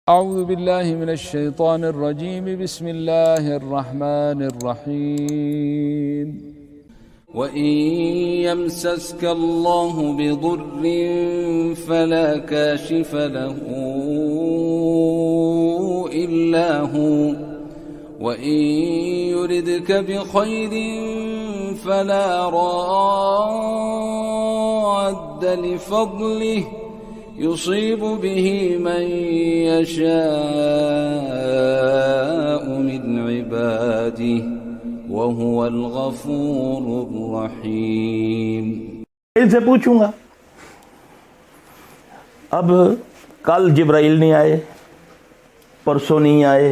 أعوذ بالله من الشيطان الرجيم بسم الله الرحمن الرحيم وإن يمسسك الله بضر فلا كاشف له إلا هو وإن يردك بخير فلا راد لفضله يصيب به من يشاء من عباده وهو الغفور الرحيم. سے پوچھوں گا. اب کل جبرائیل نہیں آئے, پرسوں نہیں آئے,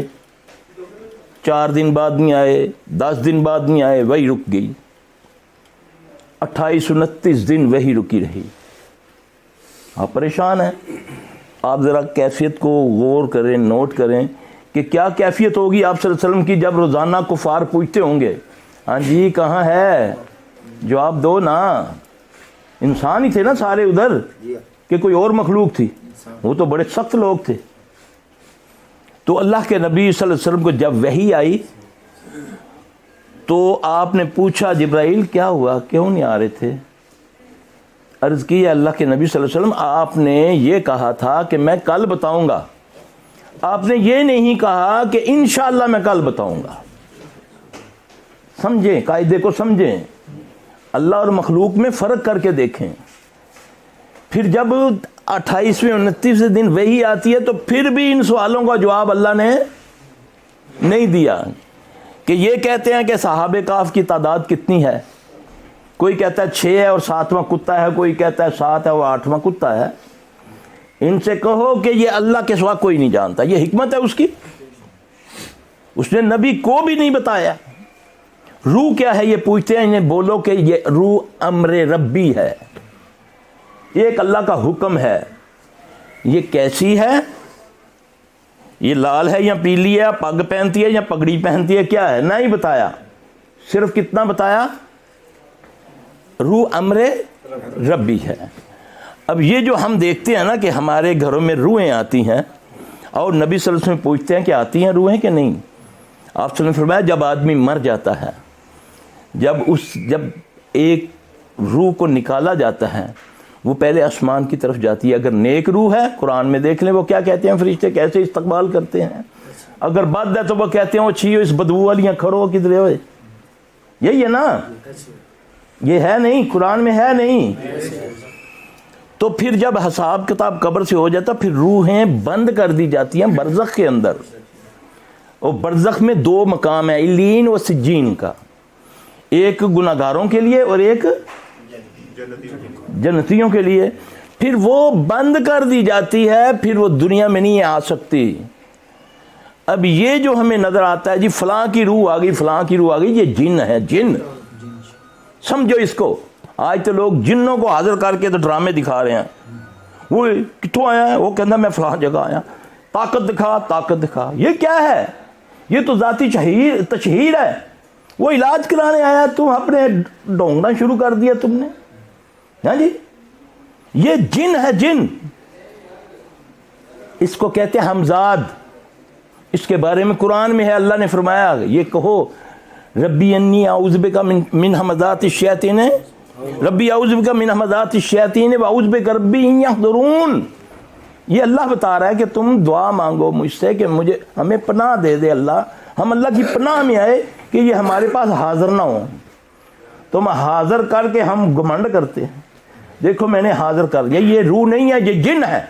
4 دن بعد نہیں آئے, 10 دن بعد نہیں آئے, وہی رک گئی. 28-29 دن وہی رکی رہی. آپ پریشان ہیں. آپ ذرا کیفیت کو غور کریں, نوٹ کریں کہ کیا کیفیت ہوگی آپ صلی اللہ علیہ وسلم کی جب روزانہ کفار پوچھتے ہوں گے ہاں جی کہاں ہے, جواب دو نا. انسان ہی تھے نا سارے ادھر کہ کوئی اور مخلوق تھی؟ وہ تو بڑے سخت لوگ تھے. تو اللہ کے نبی صلی اللہ علیہ وسلم کو جب وحی آئی تو آپ نے پوچھا جبرائیل کیا ہوا, کیوں نہیں آ رہے تھے؟ عرض کی اللہ کے نبی صلی اللہ علیہ وسلم آپ نے یہ کہا تھا کہ میں کل بتاؤں گا, آپ نے یہ نہیں کہا کہ انشاءاللہ میں کل بتاؤں گا. سمجھیں, قاعدے کو سمجھیں, اللہ اور مخلوق میں فرق کر کے دیکھیں. پھر جب 28ویں-29ویں دن وہی آتی ہے تو پھر بھی ان سوالوں کا جواب اللہ نے نہیں دیا. کہ یہ کہتے ہیں کہ صحابہ کہف کی تعداد کتنی ہے, کوئی کہتا ہے 6 ہے اور 7واں کتا ہے, کوئی کہتا ہے 7 ہے اور 8واں کتا ہے. ان سے کہو کہ یہ اللہ کے سوا کوئی نہیں جانتا. یہ حکمت ہے اس کی, اس نے نبی کو بھی نہیں بتایا. روح کیا ہے یہ پوچھتے ہیں, انہیں بولو کہ یہ روح امر ربی ہے, ایک اللہ کا حکم ہے. یہ کیسی ہے, یہ لال ہے یا پیلی ہے, پگ پہنتی ہے یا پگڑی پہنتی ہے, کیا ہے؟ نہیں بتایا. صرف کتنا بتایا, روح امر ربی ہے. اب یہ جو ہم دیکھتے ہیں نا کہ ہمارے گھروں میں روحیں آتی ہیں اور نبی صلی اللہ علیہ وسلم پوچھتے ہیں کہ آتی ہیں روحیں کہ نہیں. آپ صلی اللہ علیہ وسلم نے فرمایا جب آدمی مر جاتا ہے, جب ایک روح کو نکالا جاتا ہے وہ پہلے آسمان کی طرف جاتی ہے. اگر نیک روح ہے, قرآن میں دیکھ لیں وہ کیا کہتے ہیں فرشتے, کیسے استقبال کرتے ہیں. اگر بد ہے تو وہ کہتے ہیں وہ چھیو اس بدبو والیاں کھڑو کدھر ہوئے. یہی ہے نا, یہ ہے نہیں, قرآن میں ہے نہیں. تو پھر جب حساب کتاب قبر سے ہو جاتا پھر روحیں بند کر دی جاتی ہیں برزخ کے اندر. اور برزخ میں 2 مقام ہیں, علین و سجین کا, ایک گناہگاروں کے لیے اور ایک جنتیوں کے لیے. پھر وہ بند کر دی جاتی ہے, پھر وہ دنیا میں نہیں آ سکتی. اب یہ جو ہمیں نظر آتا ہے جی فلاں کی روح آ گئی, فلاں کی روح آ گئی, یہ جن ہے, جن. سمجھو اس کو. آج تو لوگ جنوں کو حاضر کر کے تو ڈرامے دکھا رہے ہیں. وہ کتوں آیا ہے, وہ کہنا میں فلاں جگہ آیا, طاقت دکھا, طاقت دکھا. یہ کیا ہے, یہ تو ذاتی تشہیر ہے. وہ علاج کرانے آیا, تم اپنے ڈھونگنا شروع کر دیا تم نے. ہاں جی, یہ جن ہے, جن. اس کو کہتے ہیں ہمزاد. اس کے بارے میں قرآن میں ہے, اللہ نے فرمایا یہ کہو ربی انی اعوذ بک من ہمزات الشیاطین, ربی اعوذ بک من ہمزات الشیاطین واعوذ بک ربی ان یحضرون. یہ اللہ بتا رہا ہے کہ تم دعا مانگو مجھ سے کہ ہمیں پناہ دے دے اللہ. ہم اللہ کی پناہ میں آئے کہ یہ ہمارے پاس حاضر نہ ہو. تم حاضر کر کے ہم گھمنڈ کرتے ہیں, دیکھو میں نے حاضر کر دیا. یہ روح نہیں ہے, یہ جن ہے.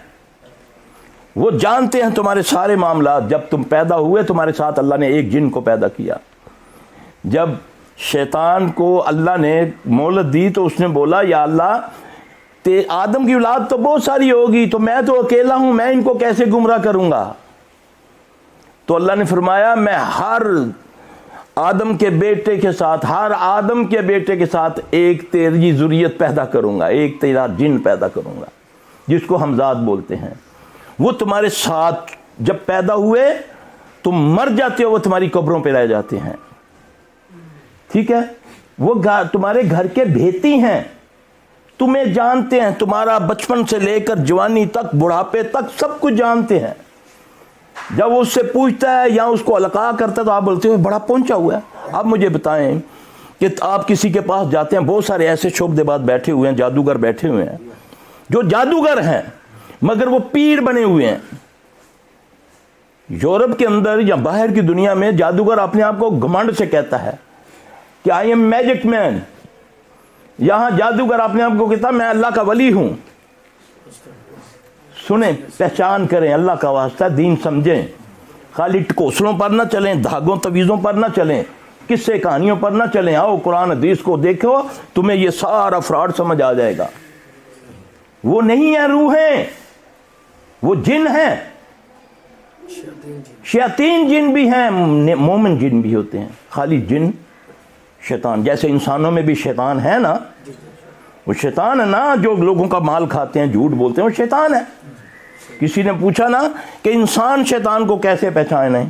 وہ جانتے ہیں تمہارے سارے معاملات. جب تم پیدا ہوئے تمہارے ساتھ اللہ نے ایک جن کو پیدا کیا. جب شیطان کو اللہ نے مہلت دی تو اس نے بولا یا اللہ آدم کی اولاد تو بہت ساری ہوگی, تو میں تو اکیلا ہوں, میں ان کو کیسے گمراہ کروں گا. تو اللہ نے فرمایا میں ہر آدم کے بیٹے کے ساتھ, ہر آدم کے بیٹے کے ساتھ ایک تیری ذریت پیدا کروں گا, ایک تیرا جن پیدا کروں گا جس کو ہمزاد بولتے ہیں. وہ تمہارے ساتھ جب پیدا ہوئے تم مر جاتے ہو, وہ تمہاری قبروں پہ رہ جاتے ہیں. ٹھیک ہے, وہ تمہارے گھر کے بھیتی ہیں, تمہیں جانتے ہیں, تمہارا بچپن سے لے کر جوانی تک, بڑھاپے تک سب کچھ جانتے ہیں. جب وہ اس سے پوچھتا ہے یا اس کو القاء کرتا ہے تو آپ بولتے ہو بڑا پہنچا ہوا ہے. اب مجھے بتائیں کہ آپ کسی کے پاس جاتے ہیں, بہت سارے ایسے شعبدے باز بیٹھے ہوئے ہیں, جادوگر بیٹھے ہوئے ہیں جو جادوگر ہیں مگر وہ پیر بنے ہوئے ہیں. یورپ کے اندر یا باہر کی دنیا میں جادوگر اپنے آپ کو گھمنڈ سے کہتا ہے کہ آئی ایم میجک مین. یہاں جادوگر اپنے آپ کو کہتا ہے میں اللہ کا ولی ہوں. سنیں, پہچان کریں, اللہ کا واسطہ دین سمجھیں, خالی ٹکوسلوں پر نہ چلیں, دھاگوں تویزوں پر نہ چلیں, قصے کہانیوں پر نہ چلیں. آؤ قرآن حدیث کو دیکھو, تمہیں یہ سارا فراڈ سمجھ آ جائے گا. وہ نہیں ہیں روحیں, وہ جن ہیں. شیاطین جن بھی ہیں, مومن جن بھی ہوتے ہیں. خالی جن شیطان, جیسے انسانوں میں بھی شیطان ہے نا, وہ شیطان ہے نا جو لوگوں کا مال کھاتے ہیں, جھوٹ بولتے ہیں, وہ شیطان ہے. کسی نے پوچھا نا کہ انسان شیطان کو کیسے پہچانے,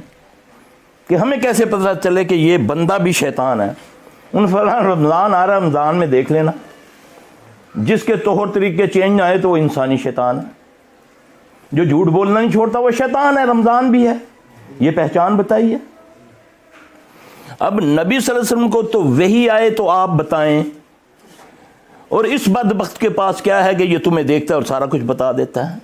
کہ ہمیں کیسے پتہ چلے کہ یہ بندہ بھی شیطان ہے. ان فلاں رمضان آ رہا ہے, رمضان میں دیکھ لینا, جس کے طور طریقے چینج آئے تو وہ انسانی شیطان ہے. جو جھوٹ بولنا نہیں چھوڑتا وہ شیطان ہے, رمضان بھی ہے. یہ پہچان بتائیے. اب نبی صلی اللہ علیہ وسلم کو تو وحی آئے تو آپ بتائیں, اور اس بدبخت کے پاس کیا ہے کہ یہ تمہیں دیکھتا ہے اور سارا کچھ بتا دیتا ہے.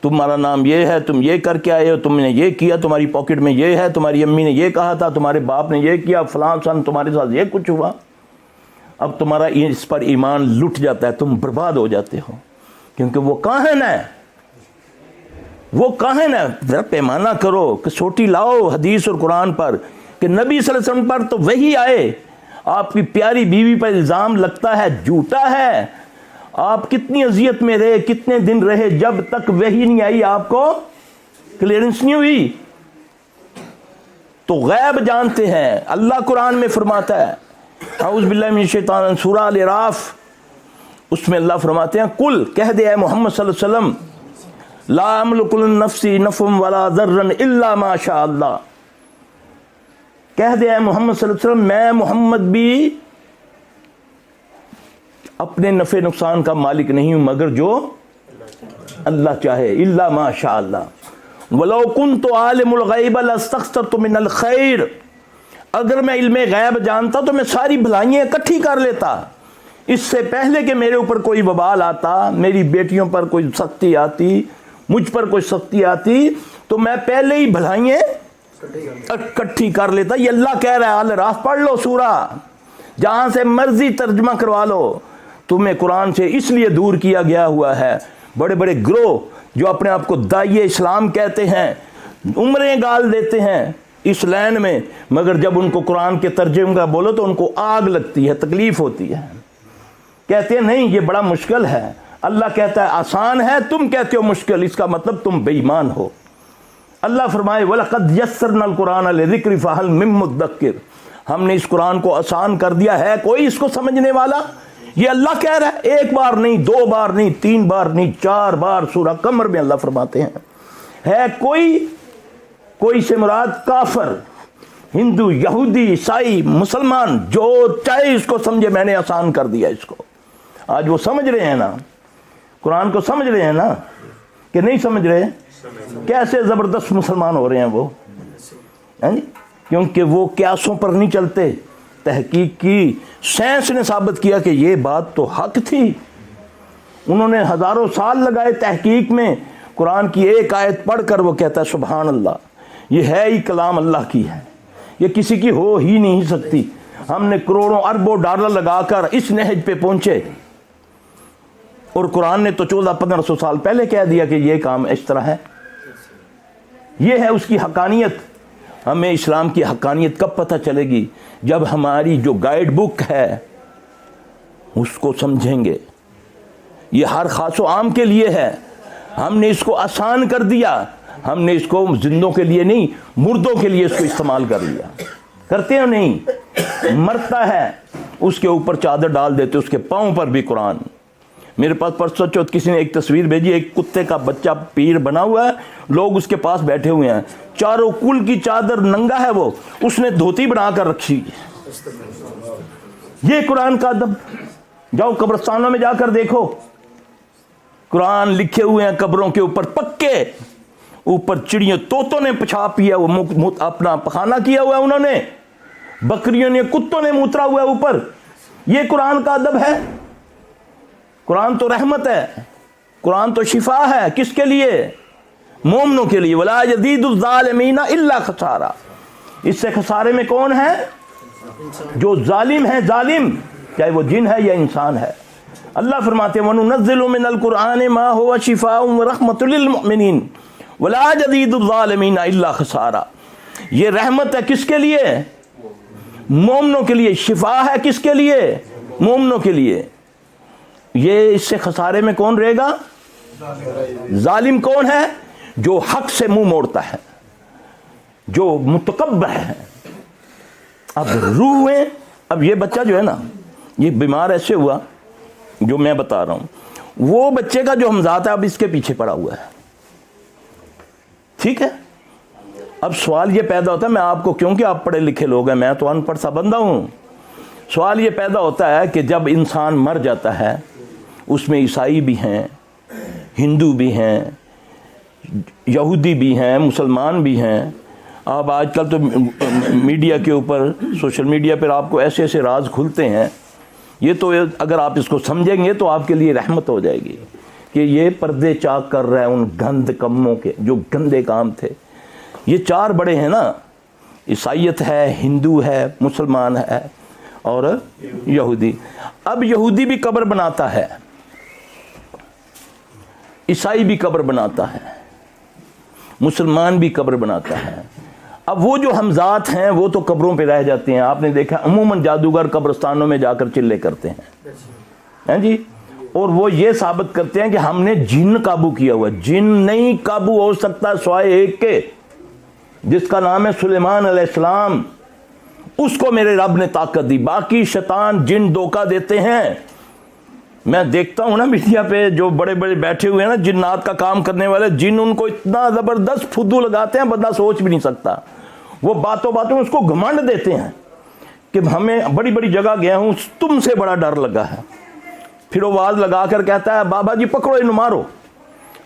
تمہارا نام یہ ہے, تم یہ کر کے آئے ہو, تم نے یہ کیا, تمہاری پاکٹ میں یہ ہے, تمہاری امی نے یہ کہا تھا, تمہارے باپ نے یہ کیا, فلاں سن تمہارے ساتھ یہ کچھ ہوا. اب تمہارا اس پر ایمان لٹ جاتا ہے, تم برباد ہو جاتے ہو, کیونکہ وہ کاہن ہے. وہ کاہن ہے. ذرا پیمانہ کرو, کسوٹی لاؤ حدیث اور قرآن پر کہ نبی صلی اللہ علیہ وسلم پر تو وحی آئے, آپ کی پیاری بیوی پر الزام لگتا ہے جھوٹا ہے. آپ کتنی اذیت میں رہے, کتنے دن رہے, جب تک وحی نہیں آئی آپ کو کلیئرنس نہیں ہوئی. تو غیب جانتے ہیں. اللہ قرآن میں فرماتا ہے, اعوذ باللہ من الشیطان, سورہ الاعراف, اس میں اللہ فرماتے ہیں کل کہہ دے اے محمد صلی اللہ علیہ وسلم, لا املک لنفسی نفعا ولا ضرا الا ما شاء اللہ. کہہ دے اے محمد صلی اللہ علیہ وسلم, میں محمد بھی اپنے نفع نقصان کا مالک نہیں ہوں مگر جو اللہ چاہے. الا ما شاء اللہ. ولو کنت عالم الغیب لاستکثرت من الخیر. اگر میں علم غیب جانتا تو میں ساری بھلائیاں اکٹھی کر لیتا. اس سے پہلے کہ میرے اوپر کوئی وبال آتا, میری بیٹیوں پر کوئی سختی آتی, مجھ پر کوئی سختی آتی, تو میں پہلے ہی بھلائیاں اکٹھی کر لیتا. یہ اللہ کہہ رہا ہے. الاعراف پڑھ لو سورہ, جہاں سے مرضی ترجمہ کروا لو. تمہیں قرآن سے اس لیے دور کیا گیا ہوا ہے. بڑے بڑے گروہ جو اپنے آپ کو داعی اسلام کہتے ہیں, عمریں گال دیتے ہیں اس لین میں, مگر جب ان کو قرآن کے ترجمے کا بولو تو ان کو آگ لگتی ہے, تکلیف ہوتی ہے. کہتے ہیں نہیں یہ بڑا مشکل ہے. اللہ کہتا ہے آسان ہے, تم کہتے ہو مشکل, اس کا مطلب تم بے ایمان ہو. اللہ فرمائے وَلَقَدْ يَسَّرْنَا الْقُرْآنَ لِلذِّكْرِ فَهَلْ مِن مُدَّكِّرٍ. ہم نے اس قرآن کو آسان کر دیا, ہے کوئی اس کو سمجھنے والا؟ یہ اللہ کہہ رہا ہے. ایک بار نہیں, دو بار نہیں, تین بار نہیں, چار بار. سورہ قمر میں اللہ فرماتے ہیں ہے کوئی سے مراد کافر, ہندو, یہودی, عیسائی, مسلمان, جو چاہے اس کو سمجھے, میں نے آسان کر دیا اس کو. آج وہ سمجھ رہے ہیں نا, قرآن کو سمجھ رہے ہیں نا کہ نہیں سمجھ رہے؟ کیسے زبردست مسلمان ہو رہے ہیں وہ, کیونکہ وہ قیاسوں پر نہیں چلتے. تحقیق کی, سائنس نے ثابت کیا کہ یہ بات تو حق تھی. انہوں نے ہزاروں سال لگائے تحقیق میں. قرآن کی ایک آیت پڑھ کر وہ کہتا ہے سبحان اللہ, یہ ہے ہی کلام اللہ کی ہے, یہ کسی کی ہو ہی نہیں سکتی. ہم نے کروڑوں اربوں ڈالر لگا کر اس نہج پہ پہنچے, اور قرآن نے تو 1400-1500 سال پہلے کہہ دیا کہ یہ کام اس طرح ہے. یہ ہے اس کی حقانیت. ہمیں اسلام کی حقانیت کب پتہ چلے گی؟ جب ہماری جو گائیڈ بک ہے اس کو سمجھیں گے. یہ ہر خاص و عام کے لیے ہے. ہم نے اس کو آسان کر دیا, ہم نے اس کو زندوں کے لیے نہیں مردوں کے لیے اس کو استعمال کر لیا. کرتے ہو نہیں؟ مرتا ہے اس کے اوپر چادر ڈال دیتے, اس کے پاؤں پر بھی قرآن. میرے پاس پرسوں چوتھ کسی نے ایک تصویر بھیجی, ایک کتے کا بچہ پیر بنا ہوا ہے, لوگ اس کے پاس بیٹھے ہوئے ہیں, چاروں کل کی چادر ننگا ہے, وہ اس نے دھوتی بنا کر رکھی. یہ قرآن کا ادب. جاؤ قبرستانوں میں جا کر دیکھو, قرآن لکھے ہوئے ہیں قبروں کے اوپر پکے, اوپر چڑیوں طوطوں نے پیشاب پیا وہ اپنا پخانہ کیا ہوا ہے انہوں نے, بکریوں نے کتوں نے موترا ہوا ہے اوپر. یہ قرآن کا ادب ہے؟ قرآن تو رحمت ہے, قرآن تو شفا ہے. کس کے لیے؟ مومنوں کے لیے. ولا یزید الظالمین الا خسارا. اس سے خسارے میں کون ہے؟ جو ظالم ہے, ظالم چاہے وہ جن ہے یا انسان ہے. اللہ فرماتے ہیں وَنُنَزِّلُ مِنَ الْقُرْآنِ مَا هُوَ شِفَاءٌ وَرَحْمَةٌ لِّلْمُؤْمِنِينَ وَلَا يَزِيدُ الظَّالِمِينَ إِلَّا خَسَارًا. یہ رحمت ہے کس کے لیے؟ مومنوں کے لیے. شفا ہے کس کے لیے؟ مومنوں کے لیے. یہ اس سے خسارے میں کون رہے گا؟ ظالم کون ہے؟ جو حق سے منہ موڑتا ہے, جو متکبر ہے. اب روح میں اب یہ بچہ جو ہے نا, یہ بیمار ایسے ہوا جو میں بتا رہا ہوں, وہ بچے کا جو ہمزاد ہے اب اس کے پیچھے پڑا ہوا ہے. ٹھیک ہے, اب سوال یہ پیدا ہوتا ہے, میں آپ کو, کیونکہ آپ پڑھے لکھے لوگ ہیں, میں تو ان پڑھ سا بندہ ہوں, سوال یہ پیدا ہوتا ہے کہ جب انسان مر جاتا ہے, اس میں عیسائی بھی ہیں, ہندو بھی ہیں, یہودی بھی ہیں, مسلمان بھی ہیں. آپ آج کل تو میڈیا کے اوپر, سوشل میڈیا پر آپ کو ایسے ایسے راز کھلتے ہیں. یہ تو اگر آپ اس کو سمجھیں گے تو آپ کے لیے رحمت ہو جائے گی کہ یہ پردے چاک کر رہا ہے ان گند کموں کے جو گندے کام تھے. یہ چار بڑے ہیں نا, عیسائیت ہے, ہندو ہے, مسلمان ہے اور یہودی. اب یہودی بھی قبر بناتا ہے, عیسائی بھی قبر بناتا ہے, مسلمان بھی قبر بناتا ہے. اب وہ جو ہمزات ہیں وہ تو قبروں پہ رہ جاتے ہیں. آپ نے دیکھا عموماً جادوگر قبرستانوں میں جا کر چلے کرتے ہیں جی, اور وہ یہ ثابت کرتے ہیں کہ ہم نے جن قابو کیا ہوا. جن نہیں قابو ہو سکتا سوائے ایک کے, جس کا نام ہے سلیمان علیہ السلام. اس کو میرے رب نے طاقت دی. باقی شیطان جن دھوکہ دیتے ہیں. میں دیکھتا ہوں نا میڈیا پہ جو بڑے بڑے بیٹھے ہوئے ہیں نا جنات کا کام کرنے والے, جن ان کو اتنا زبردست فدو لگاتے ہیں بندہ سوچ بھی نہیں سکتا. وہ باتوں باتوں میں اس کو گھمنڈ دیتے ہیں کہ ہمیں بڑی بڑی جگہ گیا ہوں, تم سے بڑا ڈر لگا ہے. پھر وہ آواز لگا کر کہتا ہے بابا جی پکڑو انہوں مارو.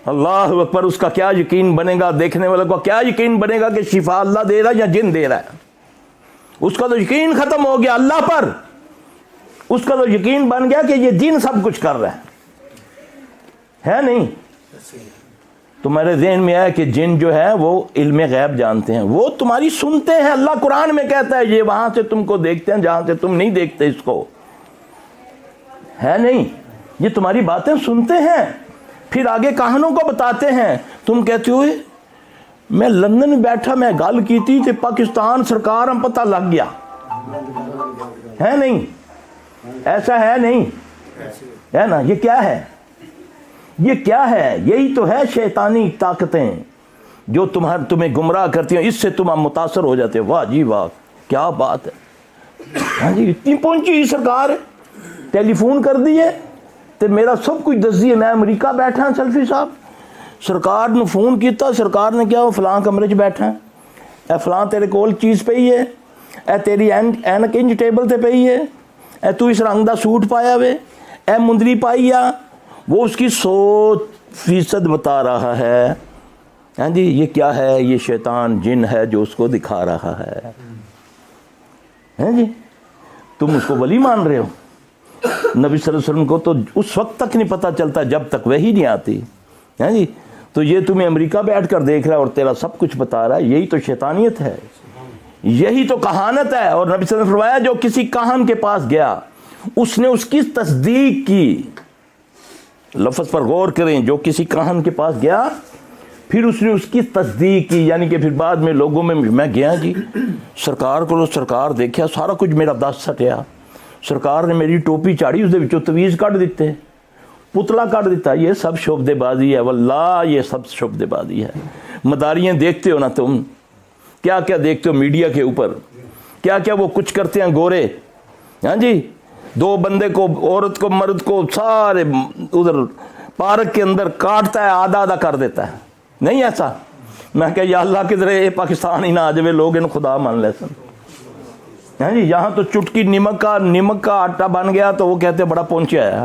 اللہ اکبر. اس کا کیا یقین بنے گا, دیکھنے والے کو کیا یقین بنے گا کہ شفا اللہ دے رہا ہے یا جن دے رہا ہے. اس کا تو یقین ختم ہو گیا اللہ پر. اس کا تو یقین بن گیا کہ یہ جن سب کچھ کر رہا ہے نہیں. تمہارے ذہن میں آیا کہ جن جو ہے وہ علم غیب جانتے ہیں, وہ تمہاری سنتے ہیں. اللہ قرآن میں کہتا ہے یہ وہاں سے تم کو دیکھتے ہیں جہاں سے تم نہیں دیکھتے اس کو, ہے نہیں. یہ تمہاری باتیں سنتے ہیں, پھر آگے کہانوں کو بتاتے ہیں. تم کہتے ہو میں لندن میں بیٹھا, میں گل کی تھی کہ پاکستان سرکار ہم پتہ لگ گیا, ہے نہیں. ایسا ہے نہیں, ہے نا. یہ کیا ہے, یہ کیا ہے؟ یہی تو ہے شیطانی طاقتیں جو تمہیں گمراہ کرتی ہیں. اس سے تم متاثر ہو جاتے. واہ جی واہ, کیا بات ہے. ہاں جی, اتنی پہنچی سرکار, ٹیلی فون کر دیے تو میرا سب کچھ دس دیے. میں امریکہ بیٹھا ہوں سلفی صاحب, سرکار نے فون کیتا, سرکار نے کیا وہ فلاں کمرے 'چ بیٹھا ہے, اے فلاں تیرے کول چیز پئی ہے, اے تیری اینک انج ٹیبل تے پئی ہے, اے تو اس رنگ دا سوٹ پایا وے, اے مندری پائی آ. وہ اس کی 100% بتا رہا ہے. ہاں جی, یہ کیا ہے؟ یہ شیطان جن ہے جو اس کو دکھا رہا ہے. ہیں جی, تم اس کو ولی مان رہے ہو. نبی صلی اللہ علیہ وسلم کو تو اس وقت تک نہیں پتہ چلتا جب تک وحی نہیں آتی. ہیں جی, تو یہ تمہیں امریکہ بیٹھ کر دیکھ رہا ہے اور تیرا سب کچھ بتا رہا ہے. یہی تو شیطانیت ہے, یہی تو کہانت ہے. اور نبی صلی اللہ علیہ وسلم نے فرمایا جو کسی کاہن کے پاس گیا اس نے اس کی تصدیق کی. لفظ پر غور کریں, جو کسی کاہن کے پاس گیا پھر اس نے اس کی تصدیق کی. یعنی کہ پھر بعد میں لوگوں میں گیا جی سرکار کو, سرکار دیکھا سارا کچھ میرا دس سٹیا, سرکار نے میری ٹوپی چاڑی, اس دے وچوں تویز کٹ دیتے, پتلا کٹ دیتا. یہ سب شعبدے بازی ہے, واللہ یہ سب شعبدے بازی ہے. مداریاں دیکھتے ہو نا تم, کیا کیا دیکھتے ہو میڈیا کے اوپر, کیا کیا وہ کچھ کرتے ہیں گورے. ہاں جی, دو بندے کو, عورت کو, مرد کو سارے ادھر پارک کے اندر کاٹتا ہے, آدھا آدھا کر دیتا ہے. نہیں ایسا؟ میں کہ یا اللہ کدھر پاکستان ہی نہ آ جائے, لوگ ان خدا مان لے سن. ہاں جی, یہاں تو چٹکی نمک کا آٹا بن گیا تو وہ کہتے بڑا پہنچا ہے,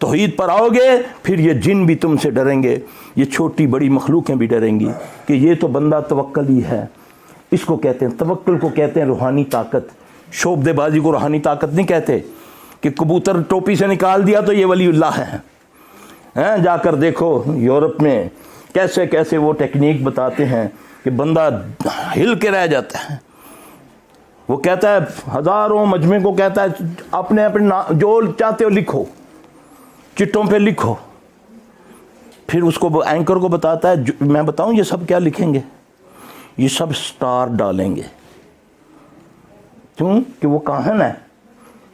توحید پر آؤ گے پھر یہ جن بھی تم سے ڈریں گے، یہ چھوٹی بڑی مخلوقیں بھی ڈریں گی کہ یہ تو بندہ توکل ہی ہے۔ اس کو کہتے ہیں توکل کو کہتے ہیں روحانی طاقت۔ شعبدے بازی کو روحانی طاقت نہیں کہتے کہ کبوتر ٹوپی سے نکال دیا تو یہ ولی اللہ ہے۔ جا کر دیکھو یورپ میں کیسے کیسے وہ ٹیکنیک بتاتے ہیں کہ بندہ ہل کے رہ جاتا ہے۔ وہ کہتا ہے ہزاروں مجمع کو کہتا ہے اپنے اپنے جو چاہتے ہو لکھو، چٹوں پہ لکھو۔ پھر اس کو اینکر کو بتاتا ہے میں بتاؤں یہ سب کیا لکھیں گے؟ یہ سب سٹار ڈالیں گے۔ کیوں؟ کہ وہ کاہن ہے،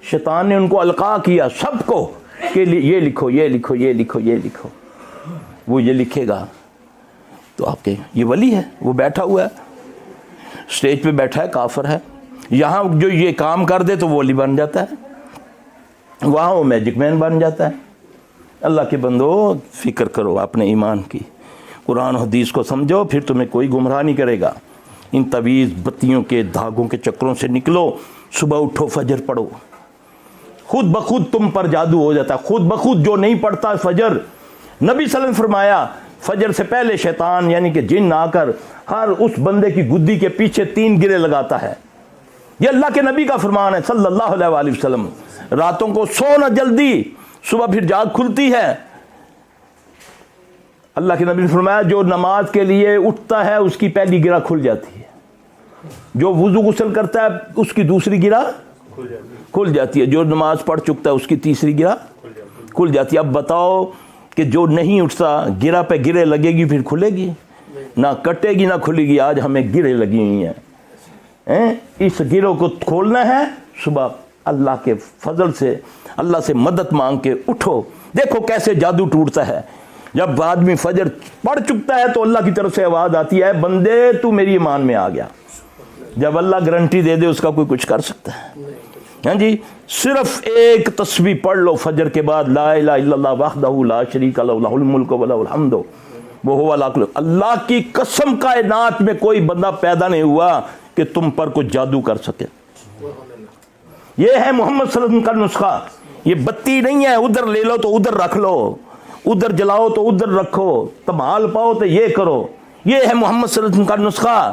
شیطان نے ان کو القاء کیا سب کو کہ یہ لکھو یہ لکھو یہ لکھو یہ لکھو۔ وہ یہ لکھے گا تو آپ کے یہ ولی ہے، وہ بیٹھا ہوا ہے اسٹیج پہ بیٹھا ہے، کافر ہے۔ یہاں جو یہ کام کر دے تو وہ ولی بن جاتا ہے، وہاں وہ میجک مین بن جاتا ہے۔ اللہ کے بندو فکر کرو اپنے ایمان کی، قرآن و حدیث کو سمجھو، پھر تمہیں کوئی گمراہ نہیں کرے گا۔ ان طویز بتیوں کے دھاگوں کے چکروں سے نکلو، صبح اٹھو فجر پڑھو، خود بخود تم پر جادو ہو جاتا ہے۔ خود بخود جو نہیں پڑھتا فجر، نبی صلی اللہ علیہ وسلم نے فرمایا فجر سے پہلے شیطان یعنی کہ جن آ کر ہر اس بندے کی گدی کے پیچھے 3 گرے لگاتا ہے۔ یہ اللہ کے نبی کا فرمان ہے صلی اللہ علیہ وآلہ وسلم۔ راتوں کو سونا جلدی، صبح پھر جاگ کھلتی ہے۔ اللہ کے نبی نے فرمایا جو نماز کے لیے اٹھتا ہے اس کی پہلی گرہ کھل جاتی ہے، جو وضو غسل کرتا ہے اس کی دوسری گرہ کھل جاتی ہے، جو نماز پڑھ چکتا ہے اس کی تیسری گرہ کھل جاتی ہے۔ اب بتاؤ کہ جو نہیں اٹھتا گرہ پہ گرے لگے گی پھر کھلے گی؟ نہ کٹے گی نہ کھلے گی۔ آج ہمیں گرے لگی ہوئی ہیں، اس گروں کو کھولنا ہے۔ صبح اللہ کے فضل سے اللہ سے مدد مانگ کے اٹھو، دیکھو کیسے جادو ٹوٹتا ہے۔ جب آدمی فجر پڑھ چکتا ہے تو اللہ کی طرف سے آواز آتی ہے بندے تو میری ایمان میں آ گیا۔ جب اللہ گارنٹی دے دے اس کا کوئی کچھ کر سکتا ہے؟ ہاں جی، صرف ایک تسبیح پڑھ لو فجر کے بعد، لا الہ الا اللہ وحدہ لا شریک لہ لہ الملک و لہ الحمد وہو علی کل۔ اللہ کی قسم کائنات میں کوئی بندہ پیدا نہیں ہوا کہ تم پر کچھ جادو کر سکے۔ یہ ہے محمد صلی اللہ علیہ وسلم کا نسخہ۔ یہ بتی نہیں ہے ادھر لے لو تو ادھر رکھ لو، ادھر جلاؤ تو ادھر رکھو، تمال پاؤ تو یہ کرو۔ یہ ہے محمد صلی اللہ علیہ وسلم کا نسخہ۔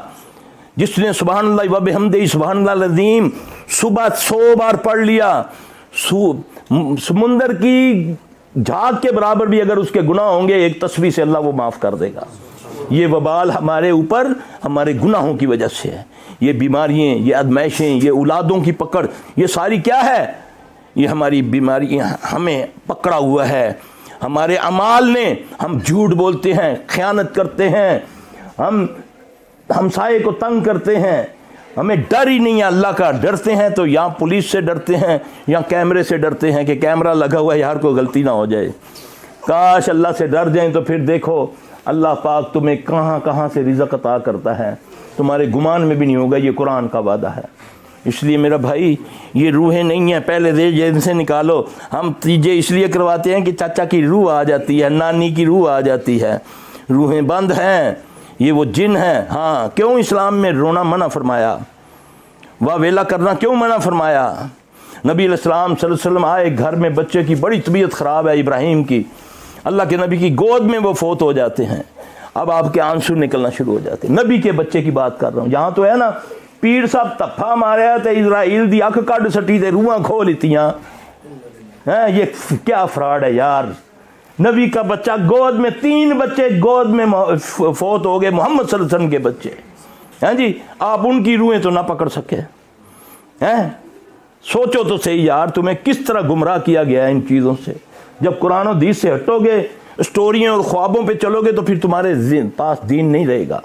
جس نے سبحان اللہ و بحمدہ سبحان اللہ العظیم صبح 100 بار پڑھ لیا، سمندر کی جھاگ کے برابر بھی اگر اس کے گناہ ہوں گے ایک تسبیح سے اللہ وہ معاف کر دے گا۔ یہ وبال ہمارے اوپر ہمارے گناہوں کی وجہ سے ہے۔ یہ بیماریاں، یہ ادمائشیں، یہ اولادوں کی پکڑ، یہ ساری کیا ہے؟ یہ ہماری بیماریاں ہمیں پکڑا ہوا ہے، ہمارے اعمال نے۔ ہم جھوٹ بولتے ہیں، خیانت کرتے ہیں، ہم ہمسائے کو تنگ کرتے ہیں، ہمیں ڈر ہی نہیں ہے اللہ کا۔ ڈرتے ہیں تو یا پولیس سے ڈرتے ہیں یا کیمرے سے ڈرتے ہیں کہ کیمرہ لگا ہوا ہے یار کوئی غلطی نہ ہو جائے۔ کاش اللہ سے ڈر جائیں تو پھر دیکھو اللہ پاک تمہیں کہاں کہاں سے رزق عطا کرتا ہے، تمہارے گمان میں بھی نہیں ہوگا۔ یہ قرآن کا وعدہ ہے۔ اس لیے میرا بھائی یہ روحیں نہیں ہیں، پہلے جن سے نکالو۔ ہم تیجے اس لیے کرواتے ہیں کہ چاچا کی روح آ جاتی ہے، نانی کی روح آ جاتی ہے، روحیں بند ہیں، یہ وہ جن ہیں۔ ہاں، کیوں اسلام میں رونا منع فرمایا؟ واہ ویلا کرنا کیوں منع فرمایا؟ نبی علیہ السلام صلی اللہ علیہ وسلم آئے، گھر میں بچے کی بڑی طبیعت خراب ہے ابراہیم کی، اللہ کے نبی کی گود میں وہ فوت ہو جاتے ہیں۔ اب آپ کے آنسو نکلنا شروع ہو جاتے ہیں۔ نبی کے بچے کی بات کر رہا ہوں، یہاں تو ہے نا پیر صاحب تفا ماریا تے اسرائیل دی اکھ کڈ سٹی تے روحاں کھو لیتیاں۔ یہ کیا فراڈ ہے یار۔ نبی کا بچہ گود میں، 3 بچے گود میں فوت ہو گئے، محمد صلی اللہ علیہ وسلم کے بچے۔ ہاں جی، آپ ان کی روحیں تو نہ پکڑ سکے ہیں؟ سوچو تو صحیح یار، تمہیں کس طرح گمراہ کیا گیا ہے ان چیزوں سے۔ جب قرآن و حدیث سے ہٹو گے، اسٹوریوں اور خوابوں پہ چلو گے تو پھر تمہارے پاس دین نہیں رہے گا،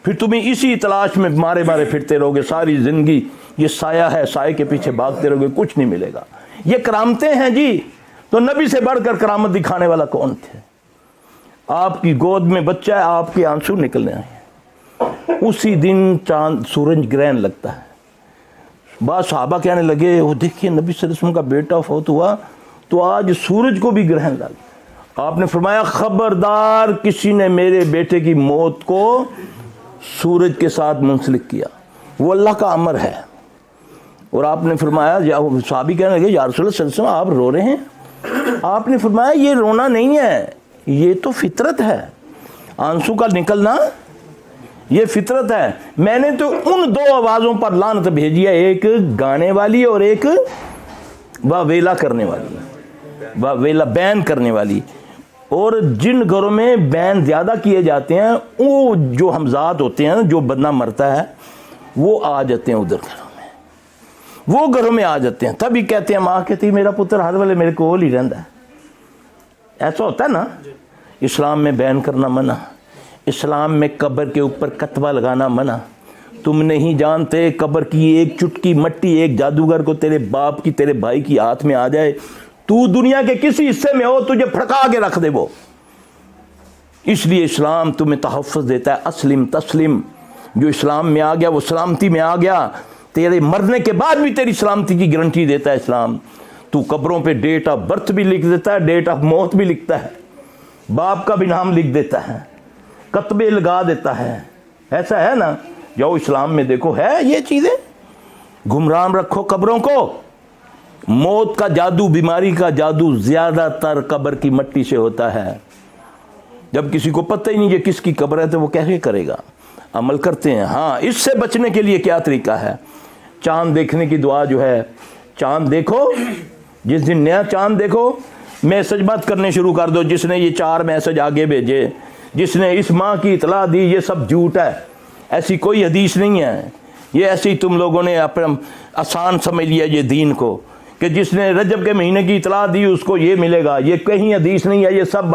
پھر تمہیں اسی تلاش میں مارے پھرتے رہو گے ساری زندگی۔ یہ سایہ ہے، سائے کے پیچھے بھاگتے رہو گے، کچھ نہیں ملے گا۔ یہ کرامتیں ہیں جی، تو نبی سے بڑھ کر کرامت دکھانے والا کون تھے؟ آپ کی گود میں بچہ ہے، آپ کے آنسو نکلنے آئے ہیں۔ اسی دن چاند سورج گرہن لگتا ہے۔ بعض صحابہ کہنے لگے وہ دیکھیے نبی صلی اللہ علیہ وسلم کا بیٹا فوت ہوا تو آج سورج کو بھی گرہن لگ۔ آپ نے فرمایا خبردار کسی نے میرے بیٹے کی موت کو سورج کے ساتھ منسلک کیا، وہ اللہ کا امر ہے۔ اور آپ نے فرمایا، صحابی کہنے لگے یا رسول اللہ صلی اللہ علیہ وسلم آپ رو رہے ہیں؟ آپ نے فرمایا یہ رونا نہیں ہے، یہ تو فطرت ہے، آنسو کا نکلنا یہ فطرت ہے۔ میں نے تو ان دو آوازوں پر لعنت بھیجی ہے، ایک گانے والی اور ایک واویلا کرنے والی، واویلا بین کرنے والی۔ اور جن گھروں میں بین زیادہ کیے جاتے ہیں، وہ جو ہمزاد ہوتے ہیں، جو بندہ مرتا ہے وہ آ جاتے ہیں ادھر گھروں میں، وہ گھروں میں آ جاتے ہیں، تبھی کہتے ہیں، ماں کہتی میرا پتر ہر ویلے میرے کول ہی رہندا ہے۔ ایسا ہوتا ہے نا۔ اسلام میں بین کرنا منع، اسلام میں قبر کے اوپر کتبہ لگانا منع۔ تم نہیں جانتے قبر کی ایک چٹکی مٹی ایک جادوگر کو تیرے باپ کی تیرے بھائی کی ہاتھ میں آ جائے، تو دنیا کے کسی حصے میں ہو تجھے پھڑکا کے رکھ دے وہ۔ اس لیے اسلام تمہیں تحفظ دیتا ہے، اسلم تسلم۔ جو اسلام میں آ گیا وہ سلامتی میں آ گیا، تیرے مرنے کے بعد بھی تیری سلامتی کی گارنٹی دیتا ہے اسلام۔ تو قبروں پہ ڈیٹ آف برتھ بھی لکھ دیتا ہے، ڈیٹ آف موت بھی لکھتا ہے، باپ کا بھی نام لکھ دیتا ہے، کتبے لگا دیتا ہے۔ ایسا ہے نا، جاؤ اسلام میں دیکھو ہے یہ چیزیں۔ گمراہ رکھو قبروں کو۔ موت کا جادو، بیماری کا جادو زیادہ تر قبر کی مٹی سے ہوتا ہے۔ جب کسی کو پتہ ہی نہیں کہ کس کی قبر ہے تو وہ کیسے کرے گا؟ عمل کرتے ہیں۔ ہاں، اس سے بچنے کے لیے کیا طریقہ ہے؟ چاند دیکھنے کی دعا جو ہے، چاند دیکھو، جس دن نیا چاند دیکھو میسج مت کرنے شروع کر دو، جس نے یہ 4 میسج آگے بھیجے، جس نے اس ماہ کی اطلاع دی، یہ سب جھوٹ ہے، ایسی کوئی حدیث نہیں ہے۔ یہ ایسے ہی تم لوگوں نے اپنا آسان سمجھ لیا یہ دین کو، کہ جس نے رجب کے مہینے کی اطلاع دی اس کو یہ ملے گا۔ یہ کہیں حدیث نہیں ہے، یہ سب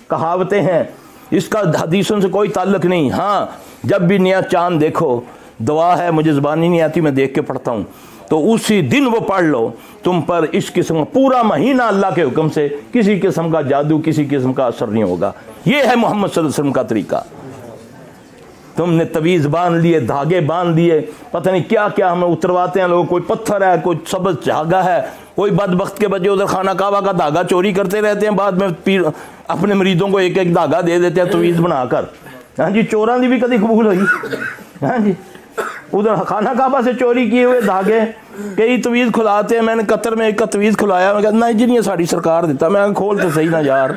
کہاوتیں ہیں، اس کا حدیثوں سے کوئی تعلق نہیں۔ ہاں، جب بھی نیا چاند دیکھو، دعا ہے، مجھے زبانی نہیں آتی، میں دیکھ کے پڑھتا ہوں، تو اسی دن وہ پڑھ لو، تم پر اس قسم کا پورا مہینہ اللہ کے حکم سے کسی قسم کا جادو، کسی قسم کا اثر نہیں ہوگا۔ یہ ہے محمد صلی اللہ علیہ وسلم کا طریقہ۔ تم نے تویز باندھ لیے، دھاگے باندھ لیے، پتہ نہیں کیا کیا ہمیں اترواتے ہیں لوگ، کوئی پتھر ہے، کوئی سبز دھاگا ہے، کوئی بدبخت کے بچے ادھر خانہ کعبہ کا دھاگا چوری کرتے رہتے ہیں، بعد میں پیر اپنے مریدوں کو ایک ایک دھاگا دے دیتے ہیں تویز بنا کر۔ ہاں جی، چوراں دی بھی کدی قبول ہوئی؟ ہاں جی، ادھر خانہ کعبہ سے چوری کیے ہوئے دھاگے کئی تویز کھلاتے ہیں۔ میں نے قطر میں ایک کا تویز کھلایا، میں کہا نہیں جی نہیں ساڑی سرکار دیتا، میں کھول تو صحیح نہ یار،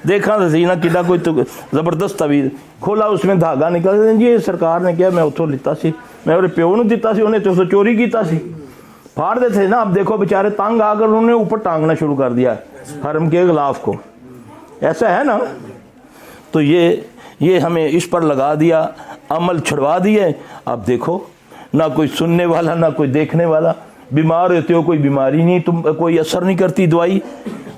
دیکھا تو صحیح نہ کدا کوئی تو زبردست تویز کھولا، اس میں دھاگا نکل جی سرکار نے کیا میں اتوں لیتا سی، میں اور پیو نو دیتا سی، انہیں تو چوری کیتا سی، پھاڑ دیتے نا۔ اب دیکھو بیچارے تنگ آ کر انہوں نے اوپر ٹانگنا شروع کر دیا حرم کے غلاف کو۔ ایسا ہے نا۔ تو یہ ہمیں اس پر لگا دیا، عمل چھڑوا دیے۔ اب دیکھو نہ کوئی سننے والا نہ کوئی دیکھنے والا، بیمار ہوتے ہو کوئی بیماری نہیں، تم کوئی اثر نہیں کرتی دوائی،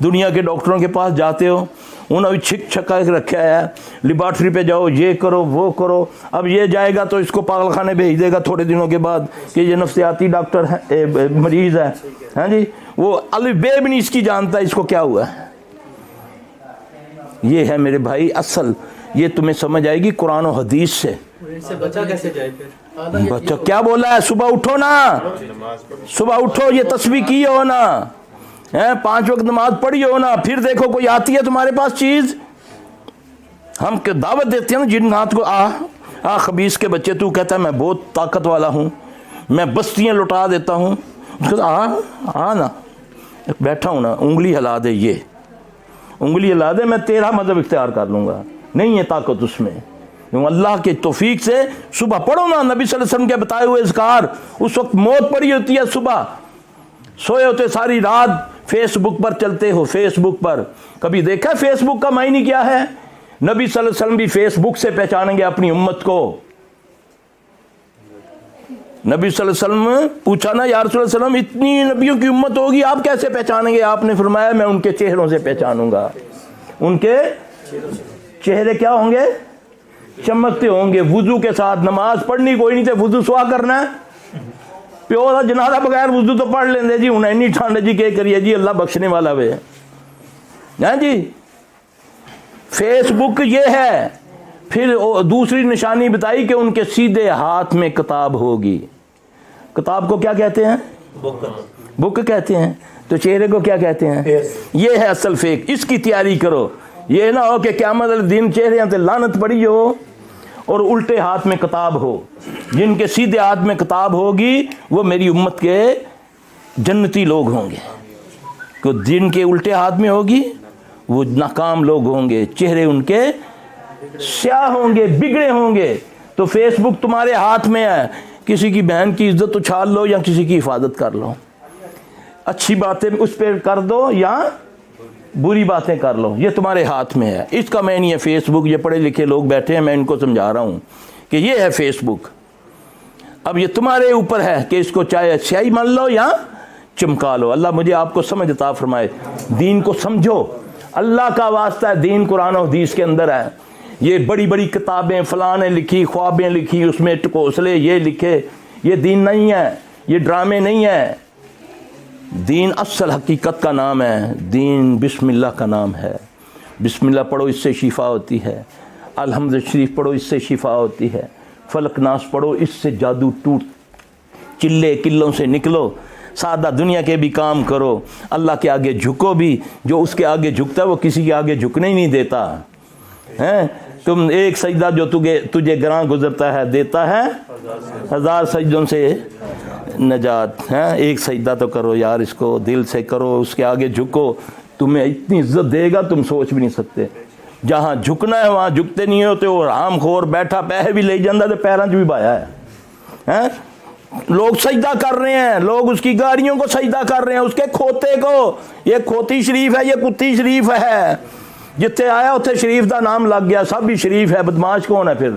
دنیا کے ڈاکٹروں کے پاس جاتے ہو، انہوں نے چھک چھکا کے رکھا ہے، لیبارٹری پہ جاؤ، یہ کرو وہ کرو، اب یہ جائے گا تو اس کو پاگل خانے بھیج دے گا تھوڑے دنوں کے بعد کہ یہ نفسیاتی ڈاکٹر ہے، مریض ہے۔ ہاں جی، وہ الف بے بھی نہیں اس کی جانتا اس کو کیا ہوا ہے۔ یہ ہے میرے بھائی اصل، یہ تمہیں سمجھ آئے گی قرآن و حدیث سے۔ بچا کیسے جائے پھر؟ بچہ کیا بولا ہے؟ صبح اٹھو نا، صبح اٹھو، یہ تسبیح کی ہو نا، 5 وقت نماز پڑھی ہو نا، پھر دیکھو کوئی آتی ہے تمہارے پاس چیز، ہم دعوت دیتے ہیں نا جنات کو، آ خبیث کے بچے، تو کہتا ہے میں بہت طاقت والا ہوں، میں بستیاں لٹا دیتا ہوں، آ نا، بیٹھا ہوں نا، انگلی ہلا دے، یہ انگلی ہلا دے، میں تیرا مذہب اختیار کر لوں گا، نہیں ہے طاقت اس میں۔ اللہ کے توفیق سے صبح پڑھو نا نبی صلی اللہ علیہ وسلم کے بتائے ہوئے اذکار، اس وقت موت پڑی ہوتی ہے، صبح سوئے ہوتے ساری رات فیس بک پر چلتے ہو، فیس بک پر کبھی دیکھا فیس بک کا معنی کیا ہے؟ نبی صلی اللہ علیہ وسلم بھی فیس بک سے پہچانیں گے اپنی امت کو۔ نبی صلی اللہ علیہ وسلم پوچھا نا یا رسول اللہ علیہ وسلم اتنی نبیوں کی امت ہوگی آپ کیسے پہچانیں گے؟ آپ نے فرمایا میں ان کے چہروں سے پہچانوں گا۔ ان کے چہرے کیا ہوں گے؟ چمکتے ہوں گے۔ وضو کے ساتھ نماز پڑھنی کوئی نہیں تے وضو سوا کرنا ہے، پیو دا جنازہ بغیر وضو تو پڑھ لیں دے جی، انہیں نہیں ٹھانڈے جی کہ کریے جی، اللہ بخشنے والا وے۔ ہاں جی، فیس بک یہ ہے۔ پھر دوسری نشانی بتائی کہ ان کے سیدھے ہاتھ میں کتاب ہوگی۔ کتاب کو کیا کہتے ہیں؟ بک کہتے ہیں۔ تو چہرے کو کیا کہتے ہیں؟ یہ ہے اصل فیک، اس کی تیاری کرو۔ یہ نہ ہو کہ قیامت دن چہرے تے لعنت پڑی ہو اور الٹے ہاتھ میں کتاب ہو۔ جن کے سیدھے ہاتھ میں کتاب ہوگی وہ میری امت کے جنتی لوگ ہوں گے۔ کہ جن کے الٹے ہاتھ میں ہوگی وہ ناکام لوگ ہوں گے، چہرے ان کے سیاہ ہوں گے، بگڑے ہوں گے۔ تو فیس بک تمہارے ہاتھ میں ہے، کسی کی بہن کی عزت اچھال لو یا کسی کی حفاظت کر لو، اچھی باتیں اس پہ کر دو یا بری باتیں کر لو، یہ تمہارے ہاتھ میں ہے۔ اس کا میں نہیں ہے فیس بک، یہ پڑھے لکھے لوگ بیٹھے ہیں، میں ان کو سمجھا رہا ہوں کہ یہ ہے فیس بک۔ اب یہ تمہارے اوپر ہے کہ اس کو چاہے سیاہی مان لو یا چمکا لو۔ اللہ مجھے آپ کو سمجھ عطا فرمائے، دین کو سمجھو، اللہ کا واسطہ ہے، دین قرآن و حدیث کے اندر ہے۔ یہ بڑی بڑی کتابیں فلاں نے لکھی، خوابیں لکھی، اس میں ٹکوسلے یہ لکھے، یہ دین نہیں ہے، یہ ڈرامے نہیں ہے۔ دین اصل حقیقت کا نام ہے، دین بسم اللہ کا نام ہے۔ بسم اللہ پڑھو، اس سے شفا ہوتی ہے۔ الحمد شریف پڑھو، اس سے شفا ہوتی ہے۔ فلق ناس پڑھو، اس سے جادو ٹوٹ، چلے قلوں سے نکلو، سادہ دنیا کے بھی کام کرو، اللہ کے آگے جھکو بھی۔ جو اس کے آگے جھکتا ہے وہ کسی کے آگے جھکنے ہی نہیں دیتا ہے۔ تم ایک سجدہ جو تجھے گراں گزرتا ہے دیتا ہے 1000 سجدوں سے نجات ہے۔ ایک سجدہ تو کرو یار، اس کو دل سے کرو، اس کے آگے جھکو، تمہیں اتنی عزت دے گا تم سوچ بھی نہیں سکتے۔ جہاں جھکنا ہے وہاں جھکتے نہیں ہوتے، وہ رام خور بیٹھا پیسے بھی لے جاندہ تو پیروں چ بھی بایا ہے۔ لوگ سجدہ کر رہے ہیں، لوگ اس کی گاڑیوں کو سجدہ کر رہے ہیں، اس کے کھوتے کو۔ یہ کھوتی شریف ہے، یہ کتی شریف ہے، جتھے آیا اتھے شریف دا نام لگ گیا، سب بھی شریف ہے، بدماش کون ہے پھر؟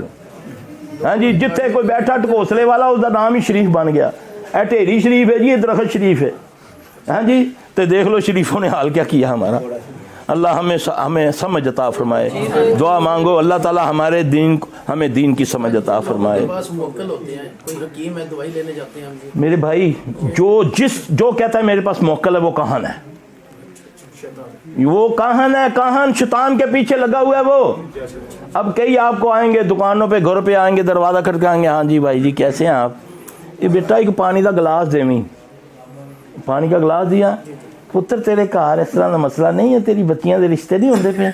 ہاں جی، جتھے کوئی بیٹھا ٹکوسلے والا اس دا نام ہی شریف بن گیا۔ اے ٹھیری شریف ہے جی، یہ درخت شریف ہے۔ ہاں جی، تو دیکھ لو شریفوں نے حال کیا کیا ہمارا۔ اللہ ہمیں سمجھ عطا فرمائے، دعا مانگو اللہ تعالیٰ ہمارے دین، ہمیں دین کی سمجھ عطا فرمائے۔ موکل ہوتے ہیں، کوئی حکیم ہے دوائی لینے جاتے ہیں ہم جی۔ میرے بھائی، جو کہتا ہے میرے پاس موکل ہے وہ کہن ہے، وہ کہن ہے، کہن شیطان کے پیچھے لگا ہوا ہے وہ۔ اب کئی آپ کو آئیں گے دکانوں پہ، گھر پہ آئیں گے، دروازہ کھٹ کے آئیں گے، ہاں جی بھائی جی کیسے ہیں آپ؟ یہ بیٹا ایک پانی کا گلاس دے میں، پانی کا گلاس دیا، پتر تیرے گھر اس طرح کا مسئلہ نہیں ہے، تیری بچیاں دے رشتے نہیں ہوندے پے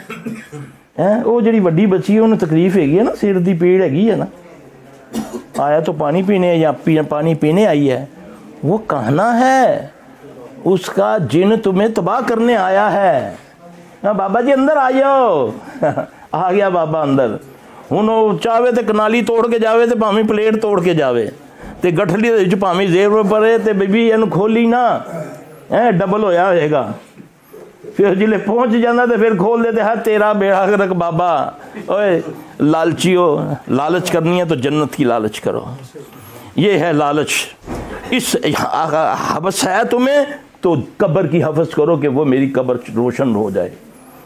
ہیں؟ وہ جڑی وڈی بچی ہے انہوں تکلیف ہے نا، سر دی پیڑ ہے نا، آیا تو پانی پینے یا پانی پینے آئی ہے، وہ کہنا ہے، اس کا جن تمہیں تباہ کرنے آیا ہے۔ بابا جی اندر آئیو، آ گیا بابا اندر۔ ہوں چاہے تو کنالی توڑ کے جاوے تے پاویں پلیٹ توڑ کے جاوے تے گٹھلی دے وچ پاویں زیر پڑے تے بی اینو کھولی نا، ڈبل ہویا ہوئے گا۔ پھر جلے پہنچ جانا تو پھر کھول دیتے ہیں تیرا بیڑا غرق بابا۔ اوے لالچیو، لالچ کرنی ہے تو جنت کی لالچ کرو، یہ ہے لالچ۔ اس حوث ہے تمہیں تو قبر کی حوث کرو کہ وہ میری قبر روشن ہو جائے،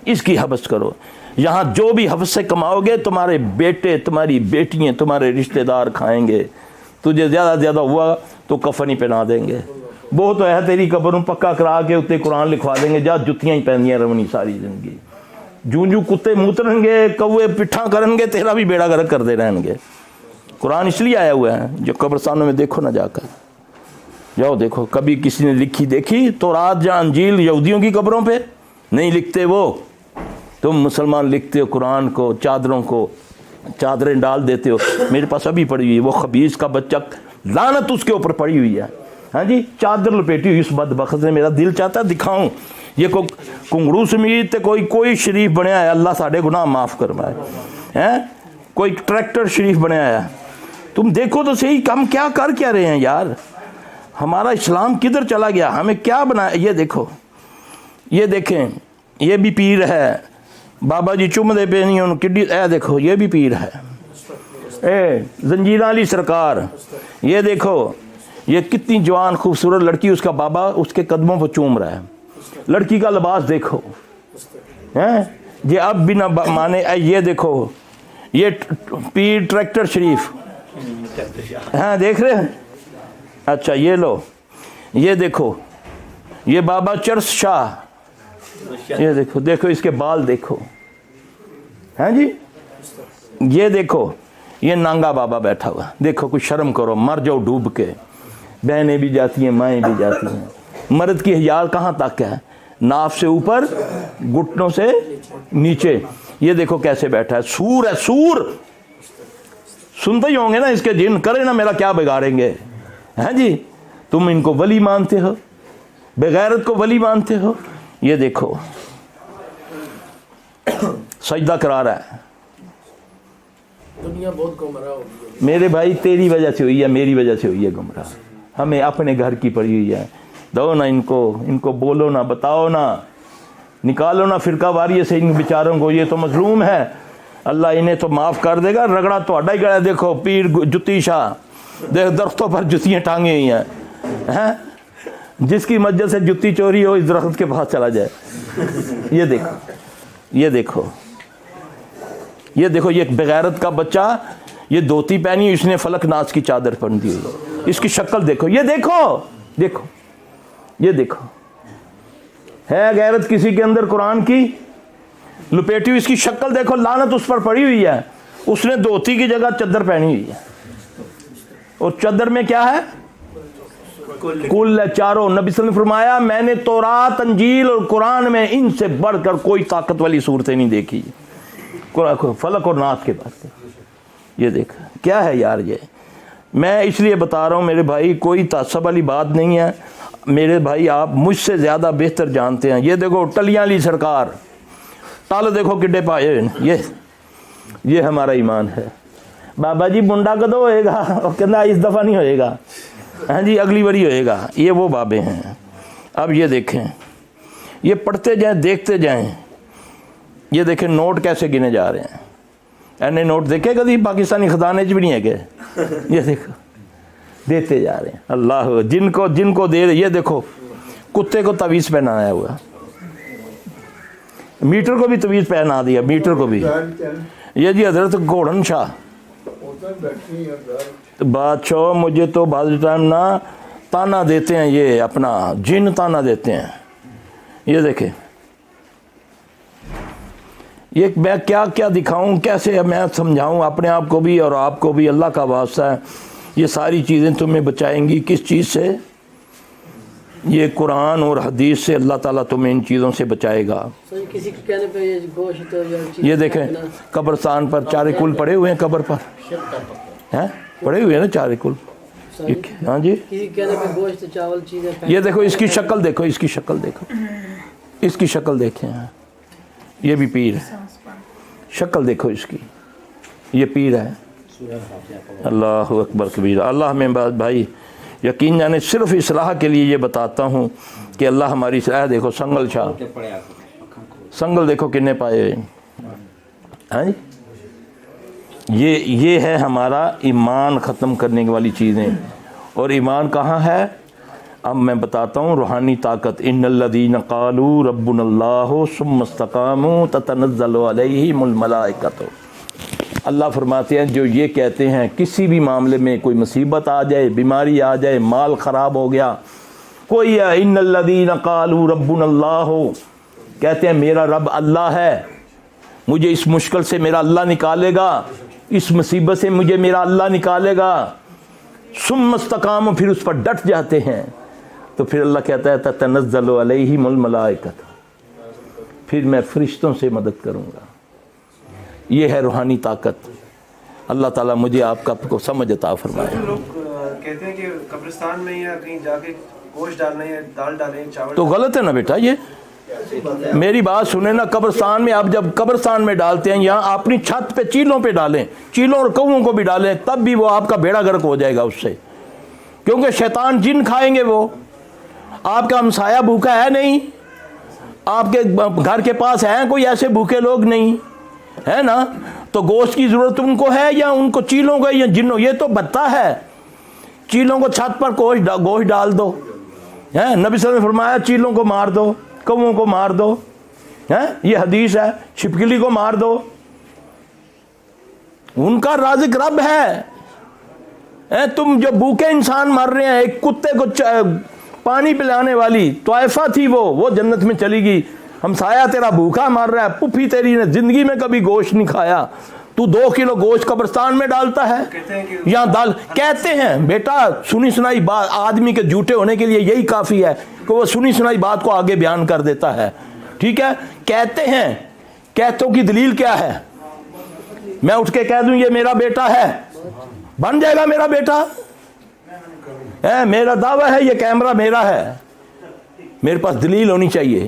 اس کی حوث کرو۔ یہاں جو بھی حوث سے کماؤ گے تمہارے بیٹے، تمہاری بیٹیاں، تمہارے رشتہ دار کھائیں گے۔ تجھے زیادہ زیادہ ہوا تو کفن ہی پہنا دیں گے، بہت ہے تیری قبروں پکا کرا کے اتنے قرآن لکھوا دیں گے، جا جتیاں ہی پہنیاں رونی ساری زندگی۔ جو کتے موترن گے، کوے پٹھاں کرن گے، تیرا بھی بیڑا گرک کر دے رہن گے۔ قرآن اس لیے آیا ہوا ہے، جو قبرستانوں میں دیکھو نہ جا کر جاؤ دیکھو، کبھی کسی نے لکھی دیکھی تورات یا انجیل یہودیوں کی قبروں پہ؟ نہیں لکھتے وہ، تم مسلمان لکھتے ہو قرآن کو، چادروں کو چادریں ڈال دیتے ہو۔ میرے پاس ابھی پڑی ہوئی ہے، وہ خبیث کا بچہ، لعنت اس کے اوپر پڑی ہوئی ہے، ہاں جی، چادر لپیٹی ہوئی اس بدبخت نے۔ میرا دل چاہتا ہے دکھاؤں، یہ کوئی کنگڑو سمیت تے کوئی شریف بنیا ہے، اللہ ساڑھے گناہ معاف کرمائے، کوئی ٹریکٹر شریف بنیا ہے۔ تم دیکھو تو صحیح، ہم کیا کر کیا رہے ہیں یار، ہمارا اسلام کدھر چلا گیا، ہمیں کیا بنایا۔ یہ دیکھو، یہ دیکھیں، یہ بھی پیر ہے، بابا جی چم دے پہ نہیں ان کڈی، اے دیکھو یہ بھی پیر ہے، اے زنجیرہ علی سرکار، یہ دیکھو یہ کتنی جوان خوبصورت لڑکی، اس کا بابا اس کے قدموں پہ چوم رہا ہے۔ لڑکی کا لباس دیکھو، یہ اب بھی نہ مانے۔ یہ دیکھو یہ پیر ٹریکٹر شریف، ہاں دیکھ رہے ہیں، اچھا یہ لو، یہ دیکھو یہ بابا چرس شاہ، یہ دیکھو، دیکھو اس کے بال دیکھو، ہاں جی، یہ دیکھو یہ نانگا بابا بیٹھا ہوا، دیکھو کچھ شرم کرو، مر جاؤ ڈوب کے۔ بہنیں بھی جاتی ہیں، مائیں بھی جاتی ہیں۔ مرد کی حیال کہاں تک ہے؟ ناف سے اوپر، گھٹنوں سے نیچے۔ یہ دیکھو کیسے بیٹھا ہے، سور ہے، سور۔ سنتے ہی ہوں گے نا اس کے جن، کرے نا میرا کیا بگاڑیں گے، ہاں جی۔ تم ان کو ولی مانتے ہو، بغیرت کو ولی مانتے ہو، یہ دیکھو سجدہ کرا رہا ہے. دنیا بہت گمراہ ہوگی. میرے بھائی تیری وجہ سے ہوئی ہے, میری وجہ سے ہوئی ہے گمراہ. ہمیں اپنے گھر کی پڑی ہوئی ہے. دو نا ان کو بولو نا, بتاؤ نا, نکالو نا فرقہ واریے سے ان بیچاروں کو. یہ تو مظلوم ہے, اللہ انہیں تو معاف کر دے گا. رگڑا تو اڈا ہی گیا. دیکھو پیر جتی شاہ, دیکھ درختوں پر جتیاں ٹانگی ہوئی ہیں. جس کی مسجد سے جتی چوری ہو اس درخت کے پاس چلا جائے. یہ دیکھو, یہ دیکھو, یہ دیکھو, یہ بغیرت کا بچہ, یہ دھوتی پہنی, اس نے فلک ناز کی چادر پہن دی ہوئی. اس کی شکل دیکھو, یہ دیکھو, دیکھو, یہ دیکھو. ہے غیرت کسی کے اندر قرآن کی لپیٹی ہوئی؟ اس کی شکل دیکھو, لعنت اس پر پڑی ہوئی ہے. اس نے دھوتی کی جگہ چادر پہنی ہوئی ہے, اور چادر میں کیا ہے؟ کل ہے, چاروں. نبی صلی اللہ علیہ وسلم نے فرمایا میں نے تورات, انجیل اور قرآن میں ان سے بڑھ کر کوئی طاقت والی صورتیں نہیں دیکھی. فلک اور ناس کے پاس. یہ دیکھ کیا ہے یار. یہ میں اس لیے بتا رہا ہوں میرے بھائی, کوئی تعصب والی بات نہیں ہے میرے بھائی. آپ مجھ سے زیادہ بہتر جانتے ہیں. یہ دیکھو ٹلیاں لی سرکار, ٹال دیکھو کڈے پائے. یہ ہمارا ایمان ہے. بابا جی منڈا کدو ہوئے گا؟ وہ کہنا اس دفعہ نہیں ہوئے گا, ہاں جی اگلی باری ہوئے گا. یہ وہ بابے ہیں. اب یہ دیکھیں, یہ پڑھتے جائیں, دیکھتے جائیں. یہ دیکھیں نوٹ کیسے گنے جا رہے ہیں. اینے نوٹ دیکھے کبھی پاکستانی خزانے بھی نہیں ہے کہ. یہ دیکھو دیتے جا رہے ہیں. اللہ جن کو دے رہے. یہ دیکھو کتے کو تعویذ پہنایا ہوا, میٹر کو بھی تعویذ پہنا دیا, میٹر کو بھی. یہ جی حضرت گھوڑن شاہ بادشاہ, مجھے تو بعض ٹائم نہ تانا دیتے ہیں, یہ اپنا جن تانا دیتے ہیں. یہ دیکھیں, یہ میں کیا کیا دکھاؤں, کیسے میں سمجھاؤں اپنے آپ کو بھی اور آپ کو بھی. اللہ کا واسطہ ہے, یہ ساری چیزیں تمہیں بچائیں گی. کس چیز سے؟ یہ قرآن اور حدیث سے اللہ تعالیٰ تمہیں ان چیزوں سے بچائے گا. کسی کے کہنے پہ یہ گوشت یہ دیکھیں قبرستان پر چارے کل پڑے ہوئے ہیں, قبر پر ہیں پڑے ہوئے ہیں نا چارے کل. ہاں جی, کسی کہنے پہ گوشت چاول چیزیں. یہ دیکھو اس کی شکل دیکھو, اس کی شکل دیکھو, اس کی شکل دیکھیں. یہ بھی پیر ہے, شکل دیکھو اس کی, یہ پیر ہے. اللہ اکبر کبیر. اللہ ہمیں بھائی یقین جانے صرف اصلاح کے لیے یہ بتاتا ہوں کہ اللہ ہماری اصلاح. دیکھو سنگل شاہ, سنگل دیکھو کتنے پائے. ہاں یہ ہے ہمارا ایمان ختم کرنے والی چیزیں. اور ایمان کہاں ہے؟ اب میں بتاتا ہوں روحانی طاقت. ان الذین قالوا ربنا اللہ ثم استقاموا تتنزل علیہم الملائکۃ. اللہ فرماتے ہیں جو یہ کہتے ہیں کسی بھی معاملے میں کوئی مصیبت آ جائے, بیماری آ جائے, مال خراب ہو گیا, کوئی ان الذین قالوا ربنا اللہ, کہتے ہیں میرا رب اللہ ہے, مجھے اس مشکل سے میرا اللہ نکالے گا, اس مصیبت سے مجھے میرا اللہ نکالے گا. ثم استقاموا, پھر اس پر ڈٹ جاتے ہیں, تو پھر اللہ کہتا ہے تتنزل علیہم الملائکۃ, پھر میں فرشتوں سے مدد کروں گا. یہ ہے روحانی طاقت. اللہ تعالیٰ مجھے آپ کو سمجھ عطا فرمائے. لوگ کہتے ہیں کہ قبرستان میں یا کہیں جا کے گوشت ڈالنا ہے, دال ڈالیں, چاول, تو غلط ہے نا بیٹا. یہ میری بات سنیں نا, قبرستان میں آپ جب قبرستان میں ڈالتے ہیں, یہاں اپنی چھت پہ چیلوں پہ ڈالیں, چیلوں اور کووں کو بھی ڈالیں, تب بھی وہ آپ کا بیڑا گرک ہو جائے گا اس سے, کیونکہ شیطان جن کھائیں گے. وہ آپ کا ہمسایہ بھوکا ہے نہیں, آپ کے گھر کے پاس ہیں کوئی ایسے بھوکے لوگ نہیں ہے نا, تو گوشت کی ضرورت ان کو ہے یا ان کو چیلوں کو یا جنوں. یہ تو بتا ہے, چیلوں کو چھت پر گوشت ڈال دو. نبی صلی اللہ علیہ وسلم نے فرمایا چیلوں کو مار دو, کووں کو مار دو. یہ حدیث ہے. چھپکلی کو مار دو, ان کا رازق رب ہے. تم جو بھوکے انسان مر رہے ہیں, ایک کتے کو پانی پلانے والی طائفہ تھی, وہ جنت میں چلی گئی. ہمسایہ تیرا بھوکا مر رہا ہے, پھوپھی تیری نے زندگی میں کبھی گوشت نہیں کھایا, تو 2 کلو گوشت قبرستان میں ڈالتا ہے. یہاں دال کہتے ہیں بیٹا, سنی سنائی بات آدمی کے جھوٹے ہونے کے لیے یہی کافی ہے کہ وہ سنی سنائی بات کو آگے بیان کر دیتا ہے. ٹھیک ہے, کہتے ہیں, کہتوں کی دلیل کیا ہے؟ میں اٹھ کے کہہ دوں یہ میرا بیٹا ہے, بن جائے گا میرا بیٹا؟ میرا دعویٰ ہے یہ کیمرہ میرا ہے, میرے پاس دلیل ہونی چاہیے.